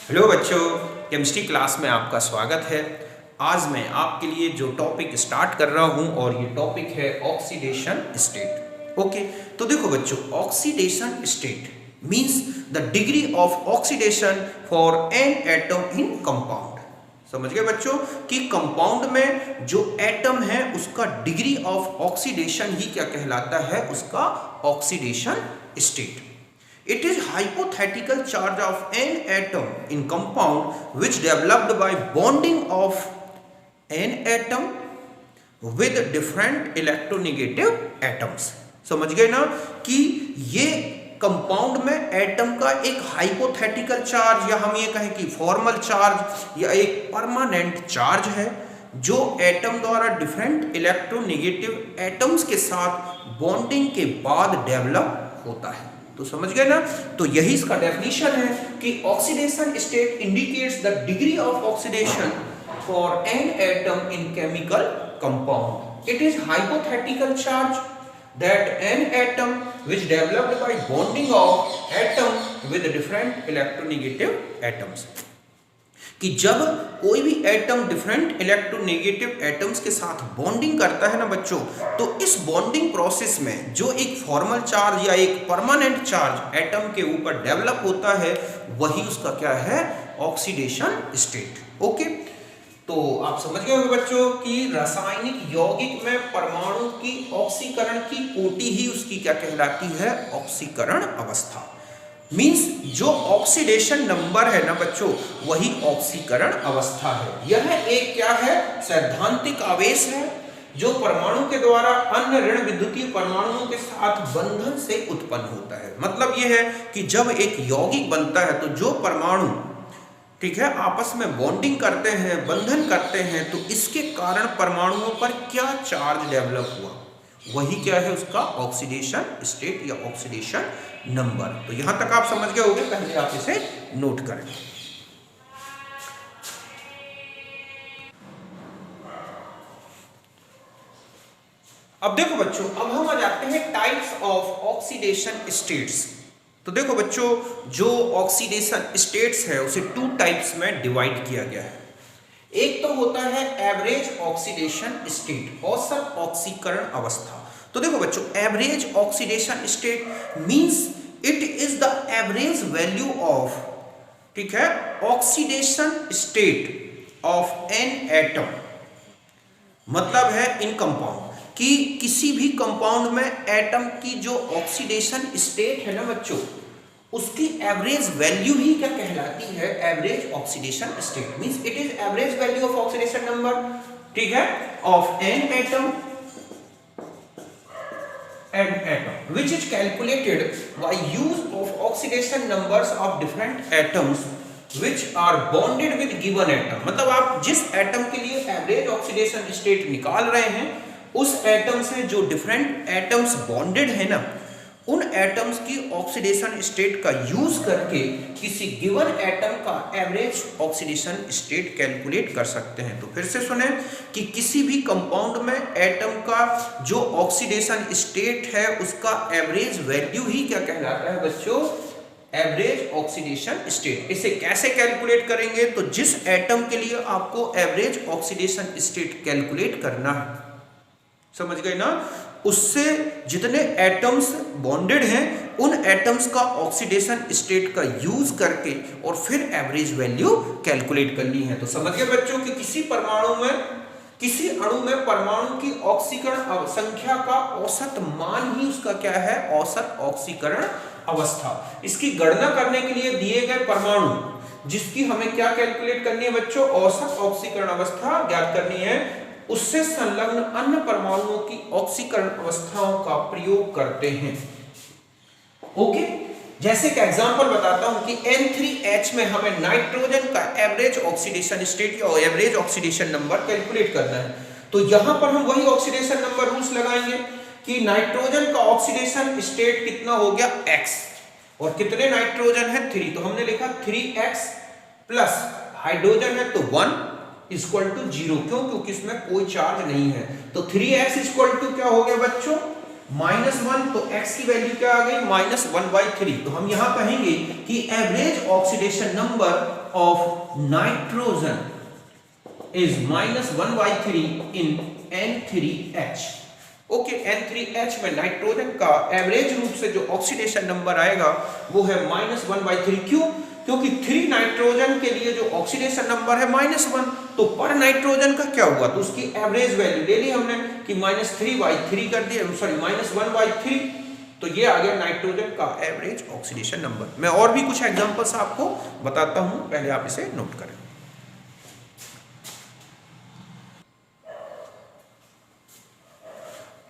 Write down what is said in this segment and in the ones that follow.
Hello बच्चों, chemistry class में आपका स्वागत है। आज मैं आपके लिए जो टॉपिक स्टार्ट कर रहा हूं और ये टॉपिक है ऑक्सीडेशन स्टेट। ओके, तो देखो बच्चों, oxidation state means the degree of oxidation for an atom in compound. समझ गए बच्चों कि कंपाउंड में जो एटम है उसका डिग्री ऑफ ऑक्सीडेशन ही क्या कहलाता है, उसका oxidation state. It is hypothetical charge of an atom in compound which developed by bonding of an atom with different electronegative atoms। समझ गए ना कि ये कंपाउंड में एटम का एक हाइपोथेटिकल चार्ज या हम ये कहें कि फॉर्मल चार्ज या एक परमानेंट चार्ज है जो एटम द्वारा डिफरेंट इलेक्ट्रोनेगेटिव एटम्स के साथ बॉन्डिंग के बाद डेवलप होता है। तो समझ गए ना। तो यही इसका डेफिनेशन है कि oxidation state indicates the degree of oxidation for an atom in chemical compound. It is hypothetical charge that an atom which developed by bonding of atom with different electronegative atoms। कि जब कोई भी atom different electronegative atoms के साथ bonding करता है ना बच्चों, तो इस बॉन्डिंग प्रोसेस में जो एक फॉर्मल चार्ज या एक परमानेंट चार्ज एटम के ऊपर डेवलप होता है वही उसका क्या है, ऑक्सीडेशन स्टेट। ओके, तो आप समझ गए होंगे बच्चों कि रासायनिक यौगिक में परमाणु की ऑक्सीकरण की कोटि ही उसकी क्या कहलाती है, ऑक्सीकरण अवस्था। मींस जो ऑक्सीडेशन नंबर है ना बच्चों वही ऑक्सीकरण अवस्था है। यह एक क्या है, सैद्धांतिक आवेश है जो परमाणु के द्वारा अन्य ऋण विद्युतीय परमाणुओं के साथ बंधन से उत्पन्न होता है। मतलब यह है कि जब एक यौगिक बनता है तो जो परमाणु ठीक है आपस में बॉन्डिंग करते हैं, बंधन करते हैं, तो इसके कारण परमाणुओं पर क्या चार्ज डेवलप हुआ वही क्या है, उसका ऑक्सीडेशन स्टेट या ऑक्सीडेशन नंबर। तो यहां तक आप समझ गए होंगे, पहले आप इसे नोट करें। अब देखो बच्चों, अब हम आ जाते हैं टाइप्स ऑफ ऑक्सीडेशन स्टेट्स। तो देखो बच्चों, जो ऑक्सीडेशन स्टेट्स है उसे टू टाइप्स में डिवाइड किया गया है। एक तो होता है एवरेज ऑक्सीडेशन स्टेट, औसत ऑक्सीकरण अवस्था। तो देखो बच्चों, average oxidation state means it is the average value of, ठीक है, oxidation state of an atom. मतलब है इन कंपाउंड कि किसी भी कंपाउंड में एटम की जो ऑक्सीडेशन स्टेट है ना बच्चों, उसकी एवरेज वैल्यू ही क्या कहलाती है, average oxidation state. Means it is average value of oxidation number, ठीक है, of an atom which is calculated by use of oxidation numbers of different atoms which are bonded with given atom। मतलब आप जिस atom के लिए average oxidation state निकाल रहे हैं उस एटम से जो डिफरेंट एटम्स बॉन्डेड है ना, उन एटम्स की ऑक्सीडेशन स्टेट का यूज करके किसी गिवन एटम का एवरेज ऑक्सीडेशन स्टेट कैलकुलेट कर सकते हैं। तो फिर से सुने कि किसी भी कंपाउंड में एटम का जो ऑक्सीडेशन स्टेट है उसका एवरेज वैल्यू ही क्या कहलाता है बच्चों, एवरेज ऑक्सीडेशन स्टेट। इसे कैसे कैलकुलेट करेंगे, तो जिस एटम के लिए आपको एवरेज ऑक्सीडेशन स्टेट कैलकुलेट करना है, समझ गए ना, उससे जितने एटम्स बॉन्डेड हैं उन एटम्स का ऑक्सीडेशन स्टेट का यूज करके और फिर एवरेज वैल्यू कैलकुलेट करनी है। तो समझ गए बच्चों कि किसी परमाणु में, किसी अणु में परमाणु की ऑक्सीकरण संख्या का औसत मान ही उसका क्या है, औसत ऑक्सीकरण अवस्था। इसकी गणना करने के लिए दिए गए परमाणु जिसकी हमें क्या कैलकुलेट करनी है बच्चों, औसत ऑक्सीकरण अवस्था ज्ञात करनी है, उससे संलग्न अन्य परमाणुओं की ऑक्सीकरण अवस्थाओं का प्रयोग करते हैं। ओके, जैसे कि एग्जांपल बताता हूं कि N3H में हमें नाइट्रोजन का एवरेज ऑक्सीडेशन स्टेट या एवरेज ऑक्सीडेशन नंबर कैलकुलेट करना है। तो यहां पर हम वही ऑक्सीडेशन नंबर रूल्स लगाएंगे कि नाइट्रोजन का ऑक्सीडेशन स्टेट कितना हो गया, X, और कितने नाइट्रोजन है, 3। तो हमने लिखा 3X प्लस हाइड्रोजन है तो 1 इक्वल टू 0। क्यों, क्योंकि इसमें कोई चार्ज नहीं है। तो 3x इक्वल टू क्या हो गया बच्चों, -1, तो x की वैल्यू क्या आ गई -1/3। तो हम यहां कहेंगे कि average oxidation number of nitrogen is -1/3 in N3H। Okay, N3H में नाइट्रोजन का एवरेज रूप से जो ऑक्सीडेशन नंबर आएगा वो है -1/3। क्यों? क्योंकि 3 नाइट्रोजन के लिए जो ऑक्सीडेशन नंबर है -1, तो पर नाइट्रोजन का क्या हुआ, तो उसकी एवरेज वैल्यू ले ली हमने कि -3/3 कर दिया, सॉरी -1/3। तो ये आ गया नाइट्रोजन का एवरेज ऑक्सीडेशन नंबर। मैं और भी कुछ एग्जांपल्स आपको बताता हूं, पहले आप इसे नोट करें।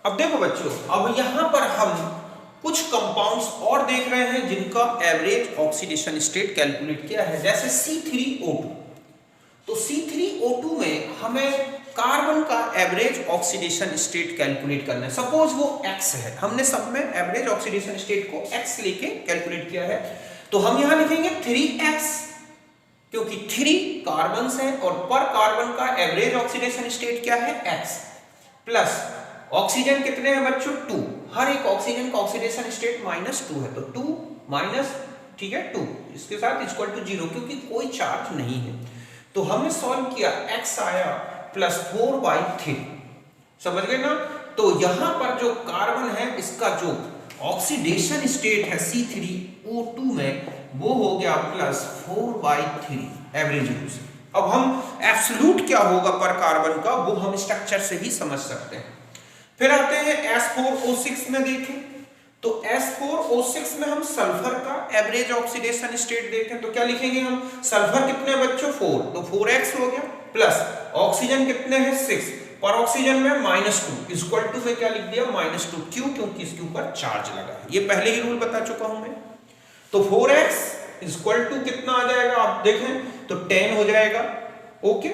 अब देखो बच्चों, अब यहां पर हम कुछ कंपाउंड्स और देख रहे हैं जिनका एवरेज ऑक्सीडेशन स्टेट कैलकुलेट किया है, जैसे C3O2। तो C3O2 में हमें कार्बन का एवरेज ऑक्सीडेशन स्टेट कैलकुलेट करना है। सपोज वो X है, हमने सब में एवरेज ऑक्सीडेशन स्टेट को X लेके कैलकुलेट किया है, तो हम यहां लिखेंगे 3X, क्योंकि 3 कार्बन है और पर कार्बन का एवरेज ऑक्सीडेशन स्टेट क्या है X, प्लस ऑक्सीजन कितने हैं बच्चों 2, हर एक ऑक्सीजन का ऑक्सीडेशन स्टेट -2 है, तो 2 माइनस, ठीक है 2 इसके साथ इक्वल टू 0, क्योंकि कोई चार्ज नहीं है। तो हमने सॉल्व किया, x आया +4/3, समझ गए ना। तो यहां पर जो कार्बन है इसका जो ऑक्सीडेशन स्टेट है C3O2 में वो हो गया +4/3 एवरेज रूप से। अब हम एब्सोल्यूट क्या होगा पर कार्बन का वो हम स्ट्रक्चर से ही समझ सकते हैं। फिर आते हैं S4O6 में देखें, तो S4O6 में हम सल्फर का एवरेज ऑक्सीडेशन स्टेट देखें तो क्या लिखेंगे हम, सल्फर कितने बच्चों 4, तो 4x हो गया, प्लस ऑक्सीजन कितने हैं 6, पर ऑक्सीजन में -2 इक्वल टू में क्या लिख दिया -2। क्यों? क्योंकि इसके ऊपर चार्ज लगा है, ये पहले ही रूल बता चुका हूं मैं। तो 4x इक्वल टू कितना आ जाएगा आप देखें तो 10 हो जाएगा। ओके,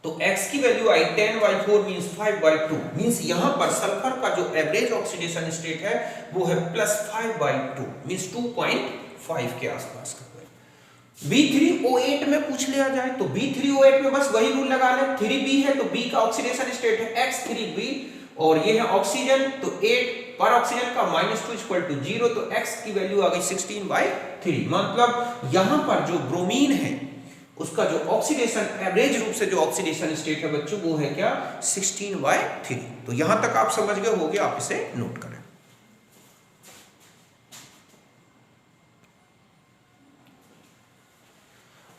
तो x की वैल्यू आई 10/4 मींस 5/2, मींस यहां पर सल्फर का जो एवरेज ऑक्सीडेशन स्टेट है वो है +5/2 मींस 2.5 के आसपास का। B3O8 में पूछ लिया जाए तो B3O8 में बस वही रूल लगा ले, 3B है तो B का ऑक्सीडेशन स्टेट है X3B, और ये है ऑक्सीजन तो 8 पर ऑक्सीजन का -2 = 0, तो x की वैल्यू आ गई 16/3। मतलब यहां पर जो ब्रोमीन है उसका जो ऑक्सीडेशन एवरेज रूप से जो ऑक्सीडेशन स्टेट है बच्चों वो है क्या 16/3। तो यहां तक आप समझ गए होगे, आप इसे नोट करें।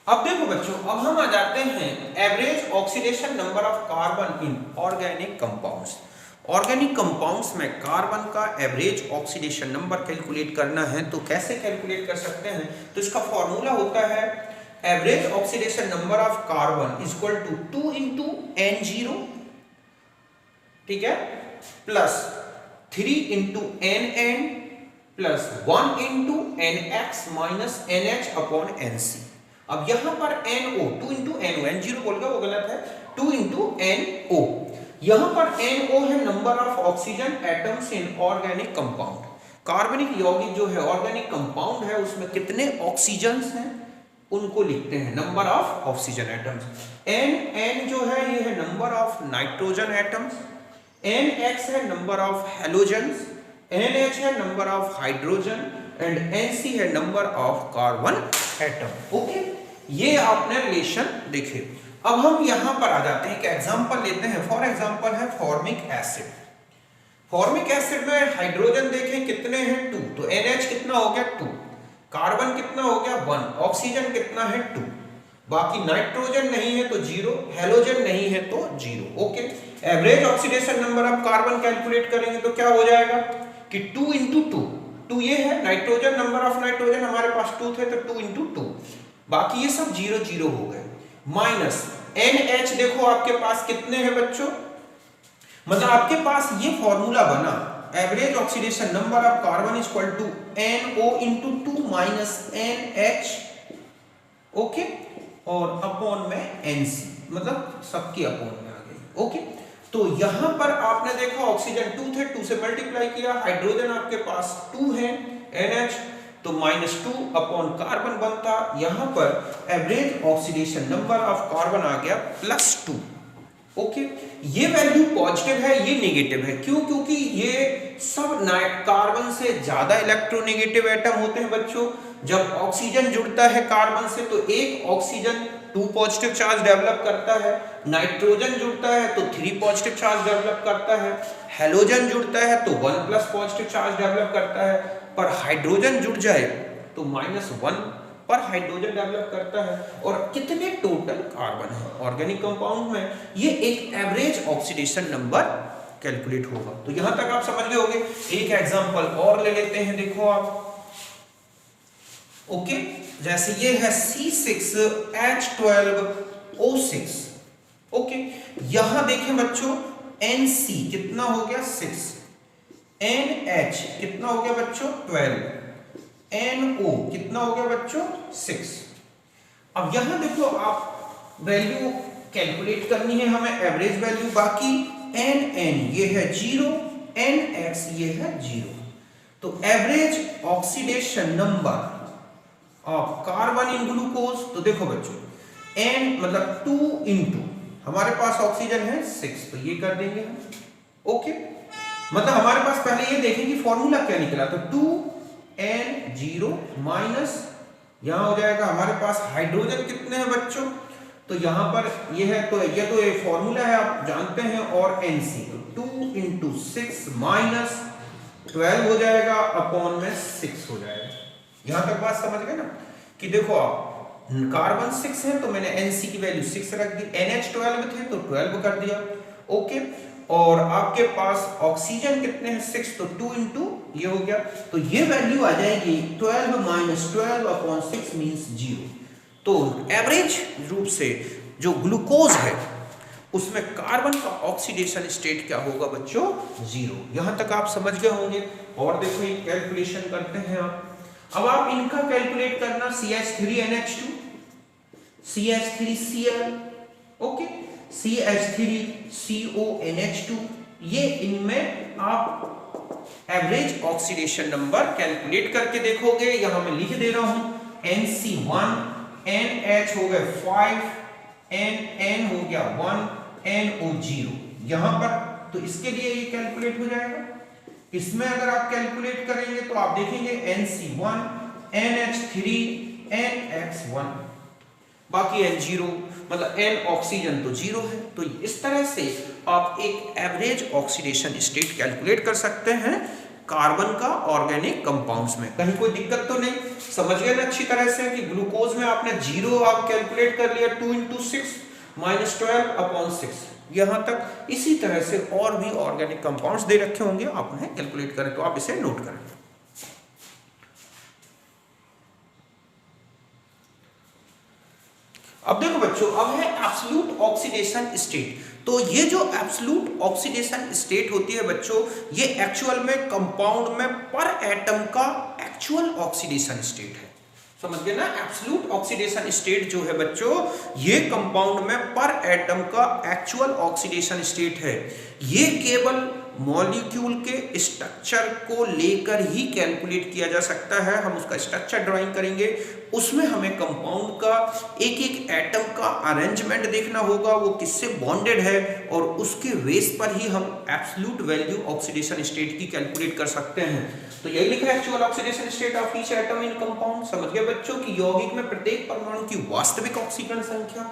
अब देखो बच्चों, अब हम आ जाते हैं average oxidation number of carbon in organic compounds. Organic compounds में कार्बन का एवरेज ऑक्सीडेशन नंबर कैलकुलेट करना है तो कैसे कैलकुलेट कर सकते हैं, तो इसका फॉर्मूला होता है average oxidation number of carbon equal to 2 × N0, ठीक है, plus 3 × NN plus 1 × NX minus NH upon NC। अब यहां पर NO 2 × NO, N0 बोलेगा वो गलत है, 2 × NO। यहां पर NO है number of oxygen atoms in organic compound. कार्बनिक यौगिक जो है ऑर्गेनिक कंपाउंड है उसमें कितने ऑक्सीजन्स हैं उनको लिखते हैं, number of oxygen atoms. N जो है ये है number of nitrogen atoms, NX है नंबर ऑफ हैलोजन्स, NH है number of hydrogen and NC है number of carbon atom. Okay, ये आपने रिलेशन देखे। अब हम यहां पर आ जाते हैं, एक एग्जांपल लेते हैं। फॉर एग्जांपल है फॉर्मिक एसिड। फॉर्मिक एसिड में हाइड्रोजन देखें कितने हैं 2, तो NH कितना हो गया 2, कार्बन कितना हो गया 1, ऑक्सीजन कितना है 2, बाकी नाइट्रोजन नहीं है तो 0, हैलोजन नहीं है तो 0। Okay, average oxidation number of carbon calculate करेंगे तो क्या हो जाएगा कि 2 × 2, 2 ये है नाइट्रोजन, नंबर ऑफ नाइट्रोजन हमारे पास 2 थे तो 2 × 2, बाकी ये सब 0 0 हो गए, माइनस NH देखो आपके पास कितने हैं बच्चों, मतलब आपके पास ये फॉर्मूला बना average oxidation number of carbon equal to NO × 2 minus NH, okay, और अपॉन में NC, मतलब सबकी अपॉन में आ गई। ओके, तो यहां पर आपने देखा ऑक्सीजन 2 थे, 2 से मल्टीप्लाई किया, हाइड्रोजन आपके पास 2 है NH, तो -2 अपॉन कार्बन बनता, यहां पर average oxidation number of carbon आ गया +2। ओके, ये वैल्यू पॉजिटिव है, ये नेगेटिव है। क्यों? क्योंकि ये सब कार्बन से ज्यादा इलेक्ट्रोनेगेटिव एटम होते हैं बच्चों। जब ऑक्सीजन जुड़ता है कार्बन से तो एक ऑक्सीजन 2 पॉजिटिव चार्ज डेवलप करता है, नाइट्रोजन जुड़ता है तो 3 पॉजिटिव चार्ज डेवलप करता है, हेलोजन जुड़ता है तो 1 प्लस पॉजिटिव चार्ज डेवलप करता है, पर हाइड्रोजन जुड़ जाए तो -1 पर हाइड्रोजन डेवलप करता है। और कितने टोटल कार्बन है ऑर्गेनिक कंपाउंड में, ये एक एवरेज ऑक्सीडेशन नंबर कैलकुलेट होगा। तो यहां तक आप समझ गए होंगे। एक एग्जांपल और ले लेते हैं, देखो आप। ओके, जैसे ये है C6H12O6। ओके, यहां देखें बच्चों, NC कितना हो गया 6, NH कितना हो गया बच्चों 12, NO कितना हो गया बच्चों 6। अब यहां देखो आप वैल्यू कैलकुलेट करनी है हमें, एवरेज वैल्यू। बाकी NN ये है 0, NX ये है 0। तो average oxidation number of carbon in glucose, तो देखो बच्चों N मतलब 2 इंटू हमारे पास ऑक्सीजन है 6, तो ये कर देंगे हम। ओके, मतलब हमारे पास पहले ये देखें कि फॉर्मूला क्या निकला। तो 2N0 माइनस यहां हो जाएगा हमारे पास हाइड्रोजन कितने हैं बच्चों, तो यहां पर ये है, तो ये फॉर्मूला है आप जानते हैं, और NC तो 2 इंटू 6 माइनस 12 हो जाएगा अपॉन में 6 हो जाएगा। यहां तक बात समझ गए ना, कि देखो आप कार्बन 6 है तो मैंने NC की वैल्यू 6 रख दी, NH 12 थे तो 12 कर दिया। ओके, और आपके पास ऑक्सीजन कितने हैं 6, तो 2 इंटू ये हो गया, तो ये वैल्यू आ जाएगी 12 माइनस 12 अपॉन 6 मींस 0। तो एवरेज रूप से जो ग्लूकोज है उसमें कार्बन का ऑक्सीडेशन स्टेट क्या होगा बच्चों 0। यहां तक आप समझ गए होंगे। और देखो ये कैलकुलेशन करते हैं आप। अब आप इनका कैलकुलेट करना, CH3NH2, CH3Cl, ओके, CH3CONH2, ये इनमें आप एवरेज ऑक्सीडेशन नंबर कैलकुलेट करके देखोगे। यहां मैं लिख दे रहा हूं NC1, NH हो गए 5, NN हो गया 1, NO 0 यहां पर, तो इसके लिए ये कैलकुलेट हो जाएगा। इसमें अगर आप कैलकुलेट करेंगे तो आप देखेंगे NC1, NH3, NX1, बाकी N0 मतलब N ऑक्सीजन तो 0 है। तो इस तरह से आप एक एवरेज ऑक्सीडेशन स्टेट कैलकुलेट कर सकते हैं कार्बन का ऑर्गेनिक कंपाउंड्स में। कहीं कोई दिक्कत तो नहीं, समझ गए ना अच्छी तरह से कि ग्लूकोज में आपने 0 आप कैलकुलेट कर लिया, 2 इंटू 6 माइनस 12 अपॉन 6। यहां तक इसी तरह से और भी ऑर्गेनिक कंपाउंड्स दे रखे होंगे, आप उन्हें कैलकुलेट करें, तो आप इसे नोट करें। अब देखो बच्चों, अब है एब्सोल्यूट ऑक्सीडेशन स्टेट। तो ये जो एब्सोल्यूट ऑक्सीडेशन स्टेट होती है बच्चों, ये एक्चुअल में कंपाउंड में पर एटम का एक्चुअल ऑक्सीडेशन स्टेट है। समझ गए ना, एब्सोल्यूट ऑक्सीडेशन स्टेट जो है बच्चों, ये कंपाउंड में पर एटम का एक्चुअल ऑक्सीडेशन स्टेट है। ये केवल मॉलिक्यूल के स्ट्रक्चर को लेकर ही कैलकुलेट किया जा सकता है। हम उसका स्ट्रक्चर ड्राइंग करेंगे, उसमें हमें कंपाउंड का एक एक एटम का अरेंजमेंट देखना होगा, वो किससे बॉन्डेड है, और उसके बेस पर ही हम एब्सोल्यूट वैल्यू ऑक्सीडेशन स्टेट की कैलकुलेट कर सकते हैं। तो यही लिखा है actual oxidation state of each atom in compound. समझ गए बच्चों कि यौगिक में प्रत्येक परमाणु की वास्तविक ऑक्सीकरण संख्या,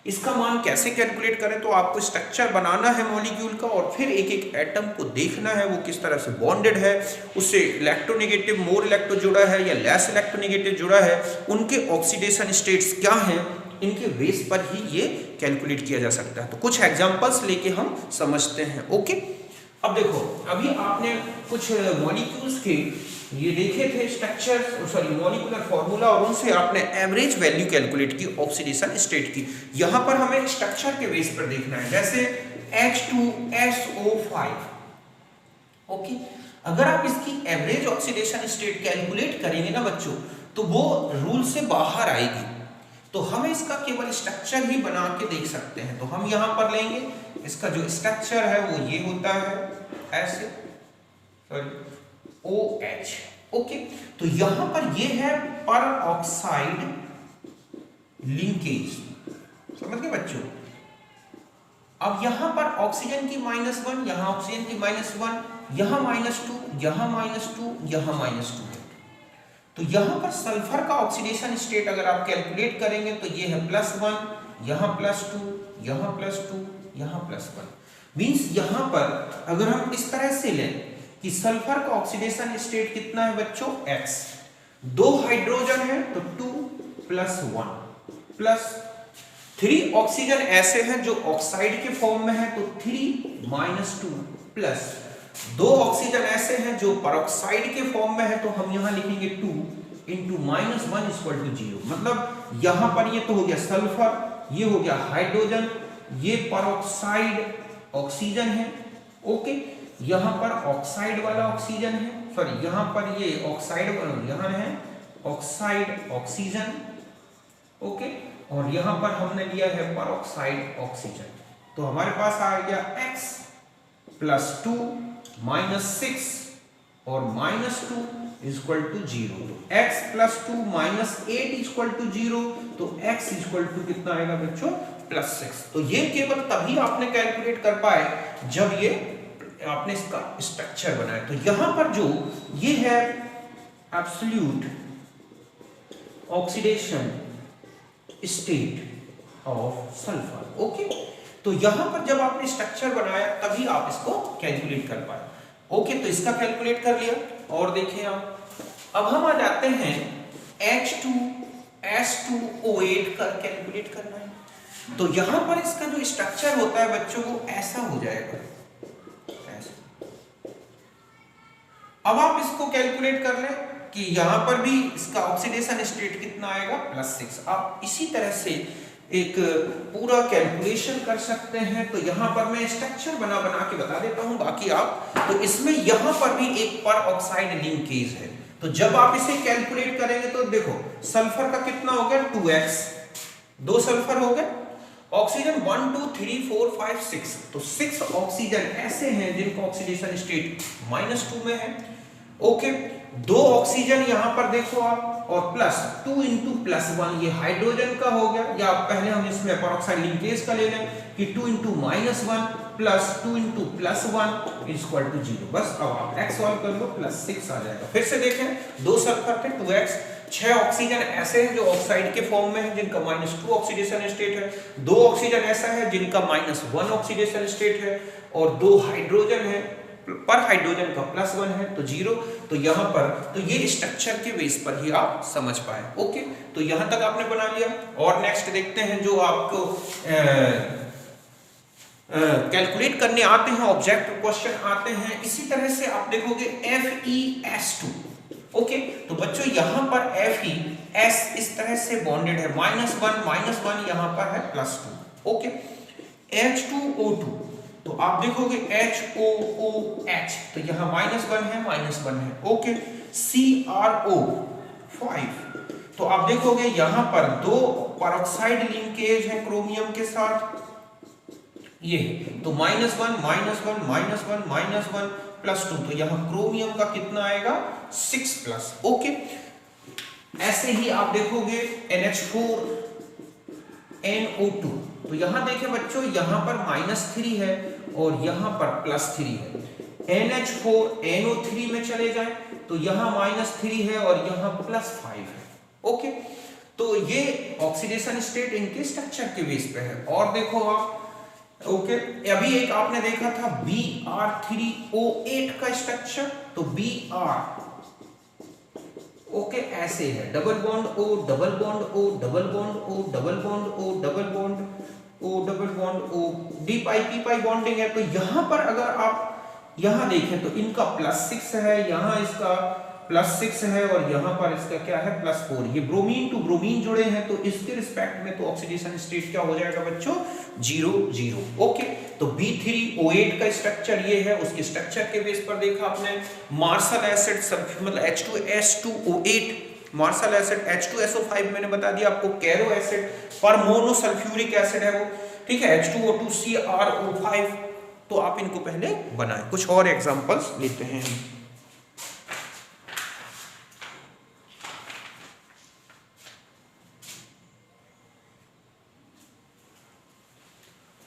इसका मान कैसे कैलकुलेट करें। तो आपको स्ट्रक्चर बनाना है मॉलिक्यूल का, और फिर एक एक एटम को देखना है वो किस तरह से बॉन्डेड है, उससे इलेक्ट्रोनेगेटिव मोर इलेक्ट्रो जुड़ा है या लेस इलेक्ट्रोनेगेटिव जुड़ा है, उनके ऑक्सीडेशन स्टेट्स क्या हैं, इनके बेस पर ही ये कैलकुलेट किया जा सकता है। तो कुछ एग्जांपल्स लेके हम समझते हैं। ओके, अब देखो, अभी आपने कुछ मॉलिक्यूल्स के ये देखे थे स्ट्रक्चर, सॉरी मॉलिक्यूलर फॉर्मूला, और उनसे आपने एवरेज वैल्यू कैलकुलेट की ऑक्सीडेशन स्टेट की। यहां पर हमें स्ट्रक्चर के बेस पर देखना है, जैसे H2SO5। ओके, अगर आप इसकी एवरेज ऑक्सीडेशन स्टेट कैलकुलेट करेंगे ना बच्चों, तो वो रूल से बाहर आएगी। तो हम इसका केवल स्ट्रक्चर ही बना के देख सकते हैं। तो हम यहां पर लेंगे, इसका जो स्ट्रक्चर है वो ये होता है ऐसे, सॉरी OH। ओके, तो यहां पर ये है पर ऑक्साइड लिंकेज। समझ गए बच्चों, अब यहां पर ऑक्सीजन की -1, यहां ऑक्सीजन की -1, यहां -2, यहां -2, यहां -2 है। तो यहां पर सल्फर का ऑक्सीडेशन स्टेट अगर आप कैलकुलेट करेंगे तो ये है +1, यहां +2, यहां +2, यहां +1। मींस यहां पर अगर हम इस तरह से लें कि सल्फर का ऑक्सीडेशन स्टेट कितना है बच्चों, X, 2 हाइड्रोजन है तो 2 + 1 प्लस 3 ऑक्सीजन ऐसे हैं जो ऑक्साइड के फॉर्म में है तो 3 - 2 प्लस 2 ऑक्सीजन ऐसे हैं जो परऑक्साइड के फॉर्म में है तो हम यहां लिखेंगे 2 × -1 = 0। मतलब यहां पर ये तो हो गया सल्फर, ये हो गया हाइड्रोजन, ये परऑक्साइड ऑक्सीजन है, ओके। यहां पर ऑक्साइड वाला ऑक्सीजन है, सॉरी यहां पर ये ऑक्साइड, यहां है ऑक्साइड ऑक्सीजन, ओके। और यहां पर हमने लिया है परऑक्साइड ऑक्सीजन। तो हमारे पास आ गया x + 2 - 6 और -2 = 0। तो x + 2 - 8 = 0, तो x = कितना आएगा बच्चों, +6। तो ये केवल तभी आपने कैलकुलेट कर पाए जब ये आपने इसका स्ट्रक्चर बनाया। तो यहां पर जो ये है absolute oxidation state of sulphur, okay. तो यहां पर जब आपने स्ट्रक्चर बनाया तभी आप इसको कैलकुलेट कर पाए, ओके। तो इसका कैलकुलेट कर लिया। और देखें आप, अब हम आ जाते हैं H2S2O8 का कैलकुलेट करना है। तो यहां पर इसका जो स्ट्रक्चर होता है बच्चों वो ऐसा हो जाएगा, ऐसा। अब आप इसको कैलकुलेट कर लें कि यहां पर भी इसका ऑक्सीडेशन स्टेट कितना आएगा, +6। आप इसी तरह से एक पूरा कैलकुलेशन कर सकते हैं। तो यहां पर मैं स्ट्रक्चर बना के बता देता हूं, बाकी आप, तो इसमें यहां पर भी एक पर ऑक्साइड लिंकेज है। तो जब आप इसे कैलकुलेट करेंगे तो देखो सल्फर का कितना हो गया, 2x, 2 सल्फर हो गए। ऑक्सीजन 1 2 3 4 5 6, तो 6 ऑक्सीजन ऐसे हैं जिनका ऑक्सीडेशन स्टेट -2 में है, ओके। 2 ऑक्सीजन यहां पर देखो आप, और +2 × +1 ये हाइड्रोजन का हो गया, या पहले हम इसमें परऑक्साइड लिंकेज का ले लें कि 2 × -1 + 2 × +1 = 0। बस अब आप x सॉल्व कर लो, +6 आ जाएगा। फिर से देखें, 2 सल्फर थे 2x, 6 ऑक्सीजन ऐसे हैं जो ऑक्साइड के फॉर्म में है जिनका -2 ऑक्सीडेशन स्टेट है, 2 ऑक्सीजन ऐसा है जिनका -1 ऑक्सीडेशन स्टेट है, और 2 हाइड्रोजन है, पर हाइड्रोजन का +1 है तो 0। तो यहां पर तो ये स्ट्रक्चर के बेस पर ही आप समझ पाए, ओके। तो यहां तक आपने बना लिया। और नेक्स्ट देखते हैं जो आपको कैलकुलेट करने आते हैं, ऑब्जेक्टिव क्वेश्चन आते हैं। इसी तरह से आप देखोगे FeS2, ओके। तो बच्चों यहां पर FeS इस तरह से बॉन्डेड है, -1 यहां पर है +2, ओके। H2O2, तो आप देखोगे HOOH, तो यहां -1 है, ओके। CrO5, तो आप देखोगे यहां पर 2 परऑक्साइड लिंकेज है क्रोमियम के साथ, ये तो -1 +2, तो यहां क्रोमियम का कितना आएगा, 6+, ओके। ऐसे ही आप देखोगे NH4NO2, तो यहां देखें बच्चों, यहां पर -3 है और यहां पर +3 है। NH4NO3 में चले जाएं तो यहां -3 है और यहां +5 है, ओके। तो ये ऑक्सीडेशन स्टेट इनके स्ट्रक्चर के बेस पे है। और देखो आप, ओके, अभी एक आपने देखा था Br3O8 का स्ट्रक्चर, तो Br, ओके, ऐसे है, double bond O, double bond O, double bond O, double bond O, double bond O, double bond O, D∅P∅ bonding है। तो यहां पर अगर आप यहां देखें तो इनका +6 है, यहां इसका +6 है, और यहां पर इसका क्या है, +4। ये ब्रोमीन टू ब्रोमीन जुड़े हैं, तो इसके रिस्पेक्ट में तो ऑक्सीडेशन स्टेट क्या हो जाएगा बच्चों, 0 0, ओके। तो B3O8 का स्ट्रक्चर ये है, उसके स्ट्रक्चर के बेस पर देखा आपने। मार्शल एसिड मतलब H2S2O8, मार्शल एसिड H2SO5 मैंने बता दिया आपको, कैरो एसिड पर मोनोसल्फ्यूरिक एसिड है वो, ठीक है, H2O2CrO5। तो आप इनको पहले बनाएं। कुछ और एग्जांपल्स लेते हैं।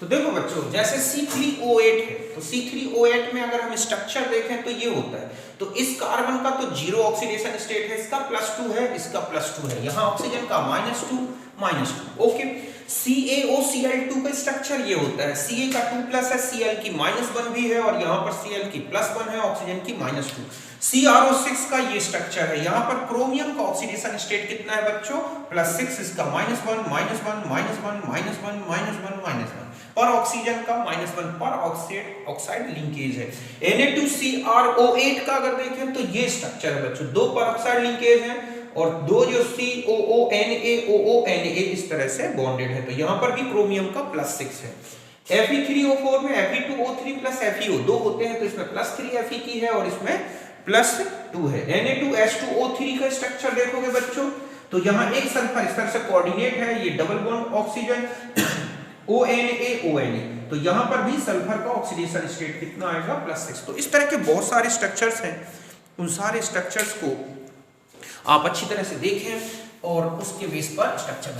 तो देखो बच्चों, जैसे C3O8 है, तो C3O8 में अगर हम स्ट्रक्चर देखें तो ये होता है। तो इस कार्बन का तो जीरो ऑक्सीडेशन स्टेट है, इसका +2 है, इसका +2 है, यहाँ ऑक्सीजन का -2 ओके। CaOCl2 का स्ट्रक्चर ये होता है, Ca का 2+ है, Cl की -1 भी है और यहाँ पर Cl की +1 है, ऑक्सीजन की -2। CrO6 का ये स्ट्रक्चर है, यहाँ पर क्रोमियम का ऑक्सीडेशन स्टेट कितना है बच्चों, +6, इसका -1 पर ऑक्सीजन का -1 पर ऑक्साइड लिंकेज है। Na2CrO8 का अगर देखें तो ये स्ट्रक्चर है बच्चों, 2 पर ऑक्साइड लिंकेज है और 2 जो COONA इस तरह से बॉन्डेड है, तो यहाँ पर भी क्रोमियम का +6 है। Fe3O4 में Fe2O3 + FeO 2 होते हैं, तो इसमें +3 Fe की है और इसमें +2 है। Na2H2O3 का स्ट्रक्चर देखोगे बच्चों, तो यहाँ एक सल्फर इस तरह से कोऑर्डिनेट है, ये डबल बॉन्ड ऑक्सीजन ONA, तो यहाँ पर भी सल्फर का ऑक्सीडेशन स्टेट कितना आएगा, +6। तो इस तरह के बहुत सारे स्ट्रक्चर्स हैं, उन सारे स्ट्रक्चर्स को आप अच्छी तरह से देखें और उसके बेस पर स्ट्रक्चर